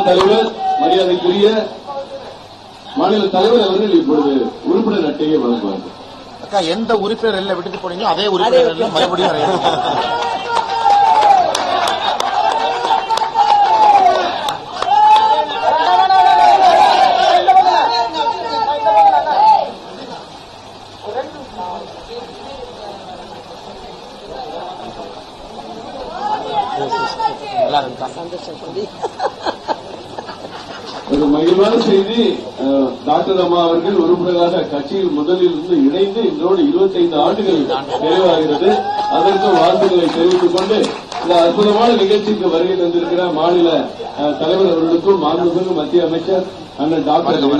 தலைவர் மரியாதைக்குரிய மாநில தலைவர் அவர்கள் இப்பொழுது உறுப்பினர் அட்டையை வழங்குவார்கள். அக்கா, எந்த உறுப்பினர் எல்லாம் விட்டுட்டு போனீங்களோ அதே உறுப்பினர் மறுபடியும் ஒரு மகிழ்வான செய்தி. டாக்டர் அம்மா அவர்கள் உறுப்பினராக கட்சியில் முதலில் இருந்து இணைந்து இன்றோடு 25 ஆண்டுகள் நிறைவாகிறது. அதற்கு வாழ்த்துக்களை தெரிவித்துக் கொண்டு இந்த அற்புதமான நிகழ்ச்சிக்கு வருகை தந்திருக்கிற மாநில தலைவர் அவர்களுக்கும் மாண்புமிகு மத்திய அமைச்சர் அண்ணன் டாக்டர்